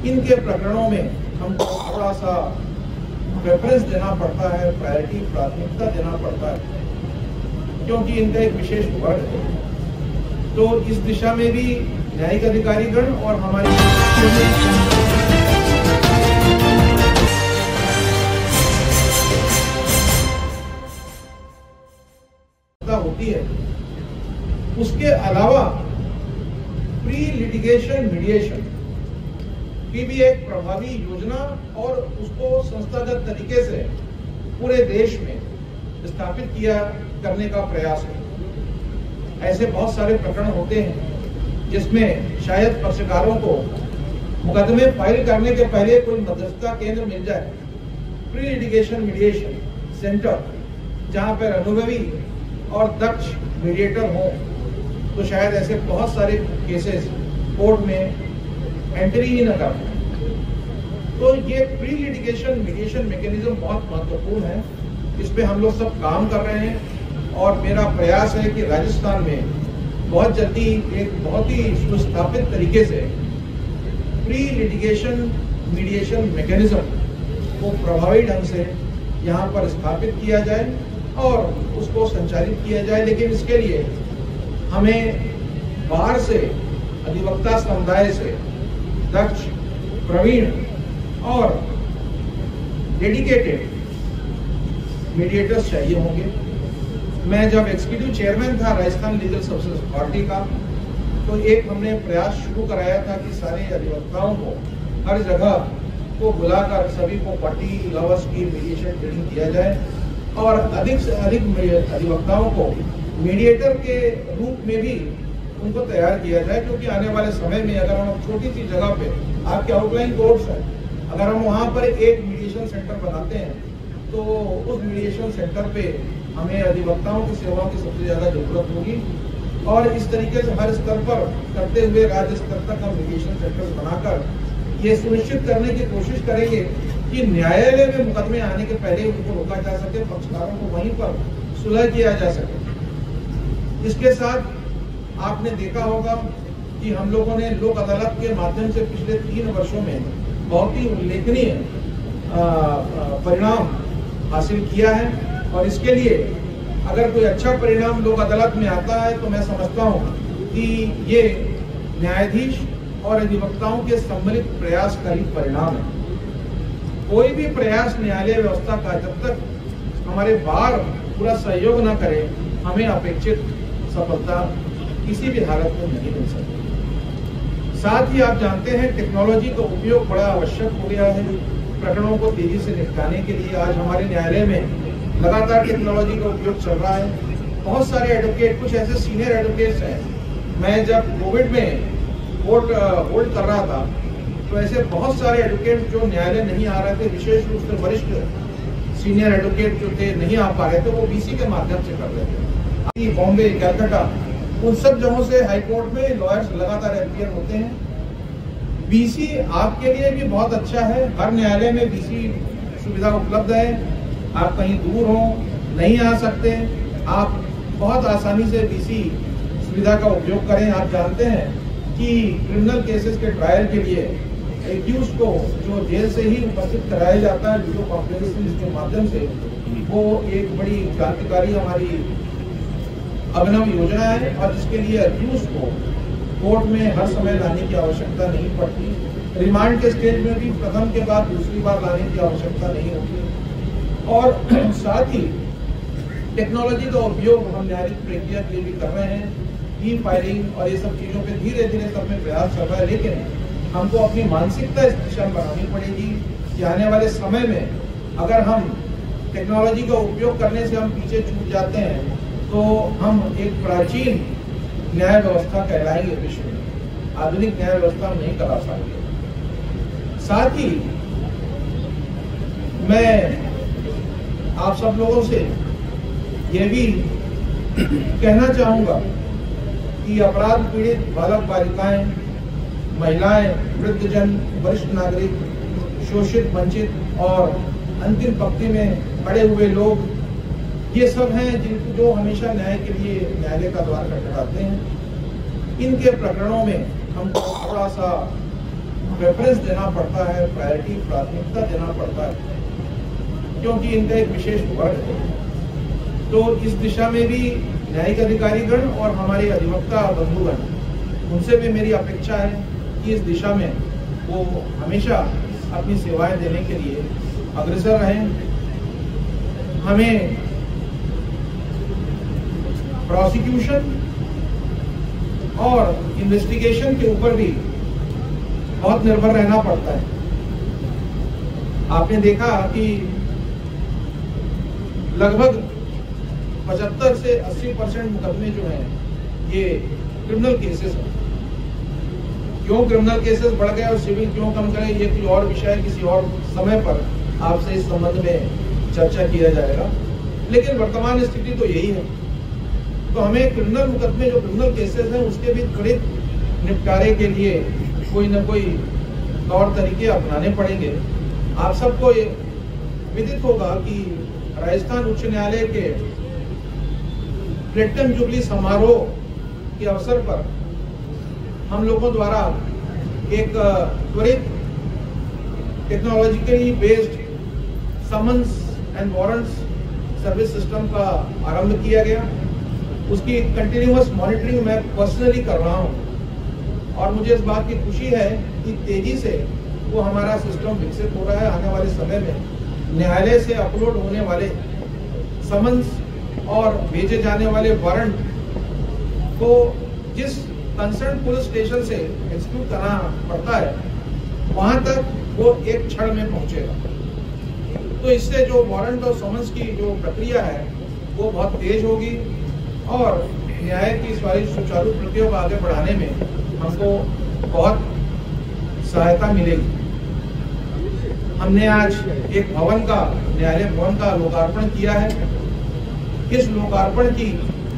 इनके प्रकरणों में हमको थोड़ा सा प्रेफरेंस देना पड़ता है, प्राथमिकता देना पड़ता है, क्योंकि इनका एक विशेष वर्ग है। तो इस दिशा में भी न्यायिक अधिकारीगण और हमारी होती है। उसके अलावा प्री लिटिगेशन मीडिएशन की भी एक प्रभावी योजना और उसको संस्थागत तरीके से पूरे देश में स्थापित करने का प्रयास है। ऐसे बहुत सारे प्रकरण होते हैं जिसमें शायद पक्षकारों को मुकदमे फाइल करने के पहले कोई मध्यस्थता केंद्र मिल जाए, प्री लिटिगेशन मीडिएशन सेंटर, जहां पर अनुभवी और दक्ष मीडिएटर हो, तो शायद ऐसे बहुत सारे केसेस कोर्ट में एंट्री ही न कर पाए। तो ये प्री लिटिगेशन मीडिएशन मैकेनिज्म बहुत महत्वपूर्ण है। इस पे हम लोग सब काम कर रहे हैं और मेरा प्रयास है कि राजस्थान में बहुत जल्दी एक बहुत ही सुस्थापित तरीके से प्री लिटिगेशन मीडिएशन मैकेनिज्म को प्रभावी ढंग से यहाँ पर स्थापित किया जाए और उसको संचालित किया जाए। लेकिन इसके लिए हमें बाहर से, अधिवक्ता समुदाय से दक्ष, प्रवीण और डेडिकेटेड मीडिएटर्स चाहिए होंगे। मैं जब एग्जीक्यूटिव चेयरमैन था राजस्थान लीगल सर्विसेज अथॉरिटी का, तो एक हमने प्रयास शुरू कराया था कि सारे अधिवक्ताओं को हर जगह को बुलाकर सभी को 40 आवर्स की मीडिएशन ट्रेनिंग दिया जाए और अधिक से अधिक अधिवक्ताओं को मीडिएटर के रूप में भी उनको तैयार किया जाए। क्योंकि आने वाले समय में अगर हम छोटी सी जगह पे, आपके आउटलाइन कोर्ट्स हैं, अगर हम वहाँ पर एक मीडिएशन सेंटर बनाते हैं तो उस मीडिएशन सेंटर पे हमें अधिवक्ताओं की सेवाओं की सबसे ज्यादा जरूरत होगी। और इस तरीके से हर स्तर पर करते हुए राज्य स्तर तक हम मीडिएशन सेंटर्स बनाकर ये सुनिश्चित करने की कोशिश करेंगे कि न्यायालय में मुकदमे आने के पहले उनको रोका जा सके, पक्षकारों को वहीं पर सुलह किया जा सके। इसके साथ आपने देखा होगा कि हम लोगों ने लोक अदालत के माध्यम से पिछले 3 वर्षों में बहुत ही उल्लेखनीय परिणाम हासिल किया है और इसके लिए अगर कोई अच्छा परिणाम लोक अदालत में आता है तो मैं समझता हूँ कि ये न्यायाधीश और अधिवक्ताओं के सम्मिलित प्रयास का ही परिणाम है। कोई भी प्रयास न्यायालय व्यवस्था का जब तक हमारे बार पूरा सहयोग न करे, हमें अपेक्षित सफलता किसी भी हालत में नहीं मिल सकती। साथ ही आप जानते हैं टेक्नोलॉजी का उपयोग बड़ा आवश्यक हो गया है प्रकरणों को तेजी से निपटाने के लिए। आज हमारे न्यायालय में लगातार टेक्नोलॉजी का उपयोग चल रहा है। बहुत सारे एडवोकेट, कुछ ऐसे सीनियर एडवोकेट्स हैं, मैं जब कोविड में कोर्ट होल्ड कर रहा था तो ऐसे बहुत सारे एडवोकेट जो न्यायालय नहीं आ रहे थे, विशेष रूप से वरिष्ठ सीनियर एडवोकेट जो थे नहीं आ पा रहे थे, वो बीसी के माध्यम से कर रहे थे। बॉम्बे, कलकत्ता, उन सब जगहों से हाईकोर्ट में लॉयर्स लगातार अपीयर होते हैं। बीसी आपके लिए भी बहुत अच्छा है, हर न्यायालय में बीसी सुविधा उपलब्ध है। आप कहीं दूर हो, नहीं आ सकते, आप बहुत आसानी से बीसी सुविधा का उपयोग करें। आप जानते हैं कि क्रिमिनल केसेस के ट्रायल के लिए एक्यूज को जो जेल से ही उपस्थित कराया जाता है वीडियो कॉन्फ्रेंसिंग के माध्यम से, वो एक बड़ी क्रांतिकारी हमारी अभिनव योजना है और जिसके लिए एक्यूज को कोर्ट में हर समय लाने की आवश्यकता नहीं पड़ती। रिमांड के स्टेज में भी प्रथम के बाद दूसरी बार लाने की आवश्यकता नहीं होती। और साथ ही टेक्नोलॉजी का उपयोग हम न्यायिक प्रक्रिया के लिए भी कर रहे हैं। ई फाइलिंग और ये सब चीज़ों पे धीरे धीरे सब में प्रयास चल रहा है, लेकिन हमको अपनी मानसिकता इस दिशा में बनानी पड़ेगी कि आने वाले समय में अगर हम टेक्नोलॉजी का उपयोग करने से हम पीछे छूट जाते हैं तो हम एक प्राचीन न्याय व्यवस्था कहलाएंगे विश्व में, आधुनिक न्याय व्यवस्था हम नहीं करा पाएंगे। साथ ही मैं आप सब लोगों से ये भी कहना चाहूंगा कि अपराध पीड़ित बालक बालिकाएं, महिलाएं, वृद्धजन, वरिष्ठ नागरिक, शोषित, वंचित और अंतिम पंक्ति में खड़े हुए लोग, ये सब हैं जिनको जो हमेशा न्याय के लिए न्यायालय का द्वार खटखटाते हैं। इनके प्रकरणों में हमको थोड़ा सा प्रेफरेंस देना पड़ता है, प्रायोरिटी, प्राथमिकता देना पड़ता है, क्योंकि इनका एक विशेष वर्ग है। तो इस दिशा में भी न्यायिक अधिकारीगण और हमारे अधिवक्ता बंधुगण, उनसे भी मेरी अपेक्षा है कि इस दिशा में वो हमेशा अपनी सेवाएं देने के लिए अग्रसर रहें। हमें प्रोसिक्यूशन और इन्वेस्टिगेशन के ऊपर भी बहुत निर्भर रहना पड़ता है। आपने देखा कि लगभग 75 से 80% मुकदमे जो हैं ये क्रिमिनल केसेस हैं। क्यों क्रिमिनल केसेस बढ़ गए और सिविल क्यों कम गए, ये कोई और विषय है, किसी और समय पर आपसे इस संबंध में चर्चा किया जाएगा, लेकिन वर्तमान स्थिति तो यही है। तो हमें क्रिमिनल मुकदमे, जो क्रिमिनल केसेस हैं, उसके भी त्वरित निपटारे के लिए कोई न कोई तौर तरीके अपनाने पड़ेंगे। आप सबको ये विदित होगा कि राजस्थान उच्च न्यायालय के प्लेटिनम जुबली समारोह के अवसर पर हम लोगों द्वारा एक त्वरित technologically based summons and warrants service system का आरंभ किया गया। उसकी कंटिन्यूअस मॉनिटरिंग मैं पर्सनली कर रहा हूं और मुझे इस बात की खुशी है कि तेजी से वो हमारा सिस्टम विकसित हो रहा है। आने वाले समय में न्यायालय से अपलोड होने वाले समन्स और भेजे जाने वाले वारंट को जिस कंसर्न पुलिस स्टेशन से एक्सक्यूट करना पड़ता है, वहां तक वो एक क्षण में पहुंचेगा। तो इससे जो वारंट और समन्स की जो प्रक्रिया है वो बहुत तेज होगी और न्याय की सुचारू प्रक्रिया को आगे बढ़ाने में हमको बहुत सहायता मिलेगी। हमने आज एक भवन का, न्यायालय भवन का लोकार्पण किया है। इस लोकार्पण की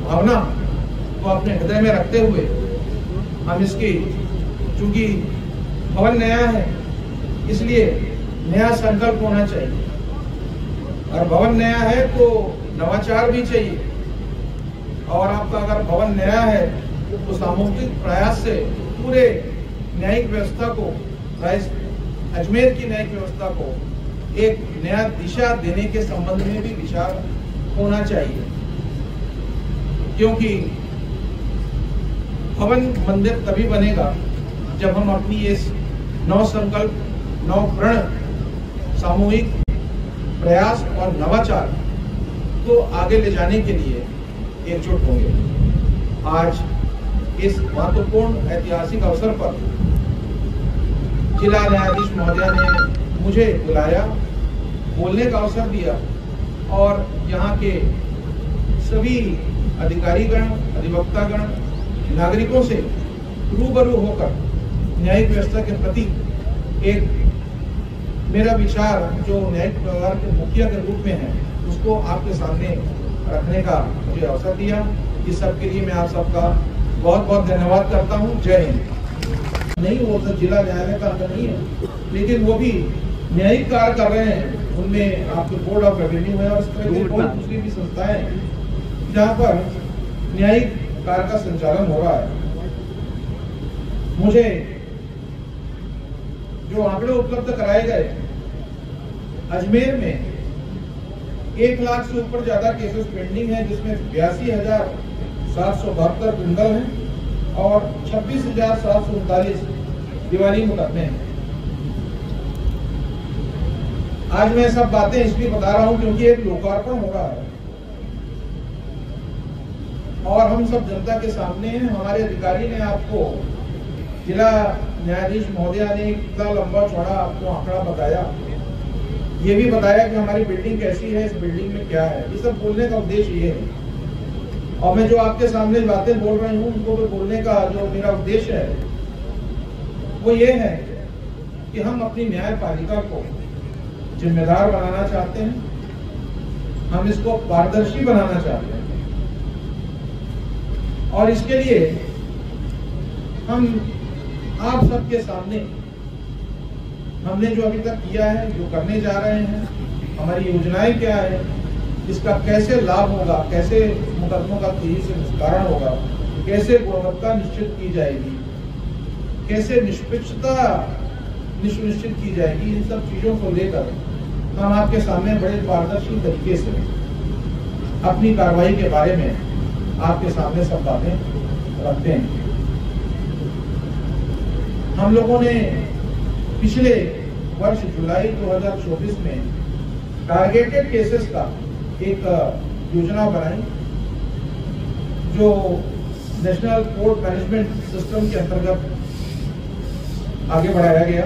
भावना को अपने हृदय में रखते हुए हम इसकी, चूंकि भवन नया है इसलिए नया संकल्प होना चाहिए, और भवन नया है तो नवाचार भी चाहिए। और आपका अगर भवन नया है तो सामूहिक प्रयास से पूरे न्यायिक व्यवस्था को, अजमेर की न्यायिक व्यवस्था को एक नया दिशा देने के संबंध में भी विचार होना चाहिए, क्योंकि भवन मंदिर तभी बनेगा जब हम अपनी इस नव संकल्प, नव प्रण, सामूहिक प्रयास और नवाचार को आगे ले जाने के लिए एकजुट होंगे। आज इस महत्वपूर्ण ऐतिहासिक अवसर पर जिला न्यायाधीश महोदया ने मुझे बुलाया, बोलने का अवसर दिया और यहाँ के सभी अधिकारीगण, अधिवक्तागण, नागरिकों से रूबरू होकर न्यायिक व्यवस्था के प्रति एक मेरा विचार जो न्यायिक व्यवहार के मुखिया के रूप में है उसको आपके सामने रखने का मुझे अवसर दिया। इस सब के लिए मैं आप सबका बहुत बहुत धन्यवाद करता हूँ। जय हिंद। नहीं, वो तो जिला न्यायालय का अंग नहीं है, लेकिन वो भी न्यायिक कार्य कर रहे हैं। उनमें आपके बोर्ड ऑफ रेवेन्यू है और इस तरह की बहुत दूसरी भी संस्थाएं हैं जहाँ पर न्यायिक कार्य का संचालन हो रहा है। मुझे जो आंकड़े उपलब्ध कराए गए, अजमेर में 1 लाख से ऊपर ज्यादा केसेस पेंडिंग हैं, जिसमें 82,772 क्रिमिनल हैं और 26,739 दीवानी मुकदमे हैं। आज मैं सब बातें इसलिए बता रहा हूं क्योंकि एक लोकार्पण हो रहा है और हम सब जनता के सामने हैं। हमारे अधिकारी ने आपको, जिला न्यायाधीश महोदया ने इतना लंबा चौड़ा आपको आंकड़ा बताया, ये भी बताया कि हमारी बिल्डिंग कैसी है, इस बिल्डिंग में क्या है। ये सब बोलने का उद्देश्य ये है, और मैं जो आपके सामने बातें बोल रही हूँ उनको भी बोलने का जो मेरा उद्देश्य है वो ये है कि हम अपनी न्यायपालिका को जिम्मेदार बनाना चाहते हैं, हम इसको पारदर्शी बनाना चाहते हैं और इसके लिए हम आप सबके सामने हमने जो अभी तक किया है, जो करने जा रहे हैं, हमारी योजनाएं क्या है, इसका कैसे लाभ होगा, कैसे मुकदमों का तेजी से निस्तारण होगा, कैसे गुणवत्ता निश्चित की जाएगी, कैसे निष्पक्षता सुनिश्चित की जाएगी। इन सब चीजों को लेकर हम आपके सामने बड़े पारदर्शी तरीके से अपनी कार्रवाई के बारे में आपके सामने सब बातें रखते हैं। हम लोगों ने पिछले वर्ष जुलाई 2024 में टारगेटेड केसेस का एक योजना बनाई जो नेशनल कोर्ट मैनेजमेंट सिस्टम के अंतर्गत आगे बढ़ाया गया।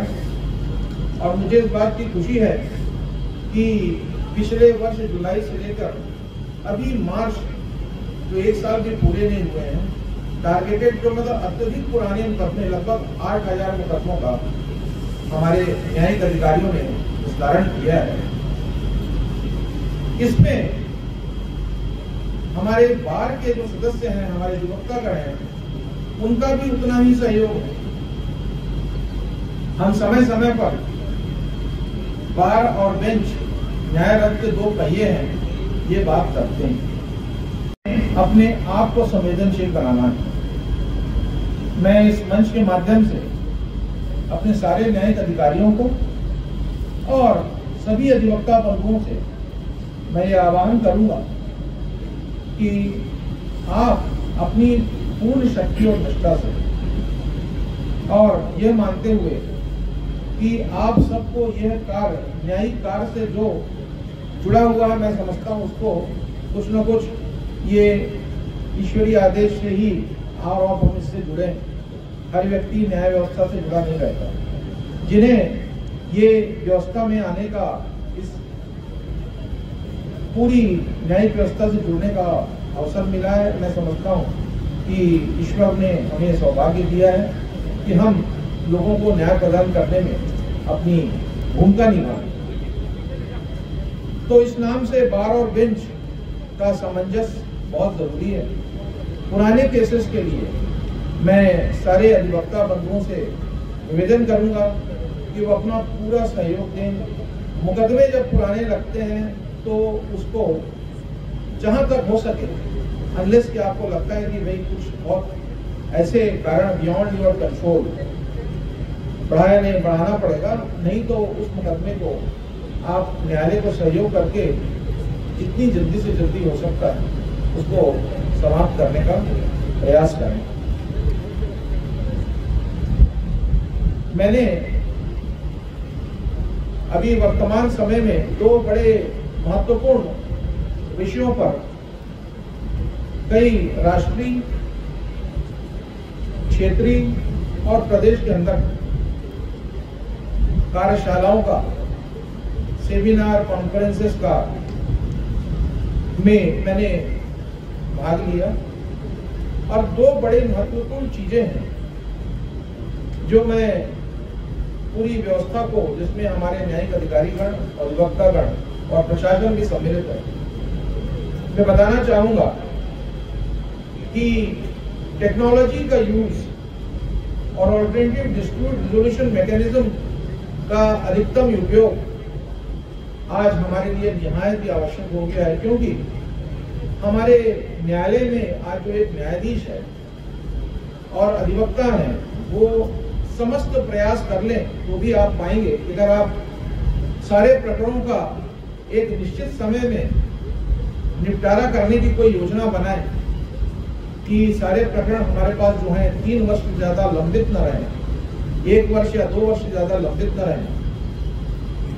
और मुझे इस बात की खुशी है कि पिछले वर्ष जुलाई से लेकर अभी मार्च, जो एक साल भी पूरे नहीं हुए हैं, टारगेटेड जो मतलब अत्यधिक पुराने मुकदमे, लगभग 8000 मुकदमों का हमारे न्यायिक अधिकारियों ने निस्तारण किया है। इसमें हमारे बार के जो सदस्य हैं, हमारे अधिवक्तागण हैं, उनका भी उतना ही सहयोग है। हम समय समय पर बार और बेंच न्याय रथ के दो पहिए हैं, ये बात करते हैं। अपने आप को संवेदनशील बनाना है। मैं इस मंच के माध्यम से अपने सारे न्यायिक अधिकारियों को और सभी अधिवक्ता बंधुओं से मैं ये आह्वान करूंगा कि आप अपनी पूर्ण शक्ति और निष्ठा से और ये मानते हुए कि आप सबको यह कार्य, न्यायिक कार्य से जो जुड़ा हुआ है, मैं समझता हूँ उसको कुछ न कुछ ये ईश्वरीय आदेश से ही आप हम इससे जुड़े। हर व्यक्ति न्याय व्यवस्था से जुड़ा नहीं रहता। जिन्हें ये व्यवस्था में आने का, इस पूरी न्यायिक व्यवस्था से जुड़ने का अवसर मिला है, मैं समझता हूँ कि ईश्वर ने हमें सौभाग्य दिया है कि हम लोगों को न्याय प्रदान करने में अपनी भूमिका निभाएं। तो इस नाम से बार और बेंच का सामंजस्य बहुत जरूरी है। पुराने केसेस के लिए मैं सारे अधिवक्ता बंधुओं से निवेदन करूंगा कि वो अपना पूरा सहयोग दें। मुकदमे जब पुराने लगते हैं तो उसको जहां तक हो सके, अनलेस कि आपको लगता है कि भाई कुछ बहुत ऐसे कारण बियॉन्ड योर कंट्रोल बढ़ाना पड़ेगा, नहीं तो उस मुकदमे को आप न्यायालय को सहयोग करके जितनी जल्दी से जल्दी हो सकता है उसको समाप्त करने का प्रयास करें। मैंने अभी वर्तमान समय में दो बड़े महत्वपूर्ण विषयों पर कई राष्ट्रीय, क्षेत्रीय और प्रदेश के अंदर कार्यशालाओं का, सेमिनार, कॉन्फ्रेंसेस का में मैंने भाग लिया। और दो बड़े महत्वपूर्ण चीजें हैं जो मैं पूरी व्यवस्था को, जिसमें हमारे न्यायिक अधिकारीगण, अधिवक्तागण और प्रशासन भी सम्मिलित है, मैं बताना चाहूंगा कि टेक्नोलॉजी का यूज और ऑल्टरनेटिव डिस्प्यूट रिजोल्यूशन मैकेनिज्म का अधिकतम उपयोग आज हमारे लिए निहायत ही आवश्यक हो गया है। क्योंकि हमारे न्यायालय में आज जो एक न्यायाधीश है और अधिवक्ता हैं, वो समस्त प्रयास कर लें तो भी आप पाएंगे कि अगर आप सारे प्रकरणों का एक निश्चित समय में निपटारा करने की कोई योजना बनाए कि सारे प्रकरण हमारे पास जो हैं 3 वर्ष से ज्यादा लंबित न रहें, 1 वर्ष या 2 वर्ष से ज्यादा लंबित न रहें,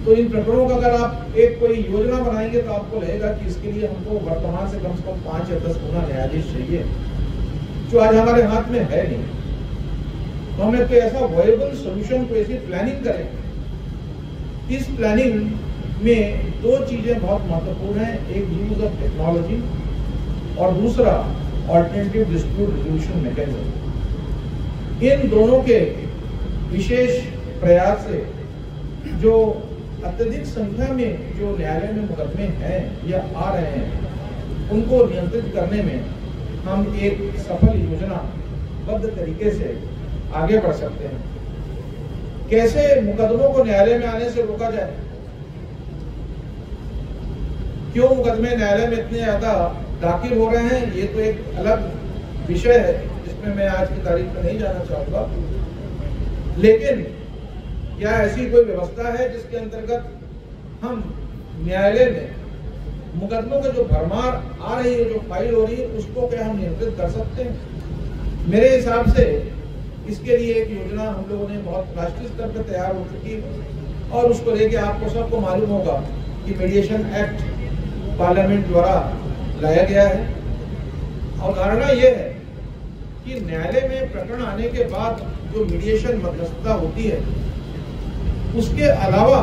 तो इन प्रकरणों का अगर आप एक कोई योजना बनाएंगे तो आपको लगेगा कि इसके लिए हमको वर्तमान से कम 5 या 10 गुना न्यायाधीश चाहिए, जो आज हमारे हाथ में है नहीं। तो हमें कोई ऐसा वायबल सोल्यूशन, कोई ऐसी प्लानिंग करें। इस प्लानिंग में दो चीजें बहुत महत्वपूर्ण हैं, एक यूज ऑफ टेक्नोलॉजी और दूसरा ऑल्टरनेटिव डिस्प्यूट रिजोल्यूशन मैकेनिज्म। इन दोनों के विशेष प्रयास से जो अत्यधिक संख्या में जो न्यायालय में मुकदमे हैं या आ रहे हैं, उनको नियंत्रित करने में हम एक सफल योजनाबद्ध तरीके से आगे बढ़ सकते हैं। कैसे मुकदमों को न्यायालय में आने से रोका जाए, क्यों मुकदमे न्यायालय में इतने ज्यादा दाखिल हो रहे हैं, ये तो एक अलग विषय है जिसमें मैं आज की तारीख में नहीं जाना चाहूंगा। लेकिन क्या ऐसी कोई व्यवस्था है जिसके अंतर्गत हम न्यायालय में मुकदमों के जो भरमार आ रही है, जो फाइल हो रही है, उसको क्या हम नियंत्रित कर सकते हैं? मेरे हिसाब से इसके लिए एक योजना हम लोगों ने बहुत राष्ट्रीय स्तर पर तैयार हो चुकी है और उसको लेके आपको सबको मालूम होगा कि मीडिएशन एक्ट पार्लियामेंट द्वारा लाया गया है। अवधारणा यह है कि न्यायालय में प्रकरण आने के बाद जो मीडिएशन मध्यस्थता होती है, उसके अलावा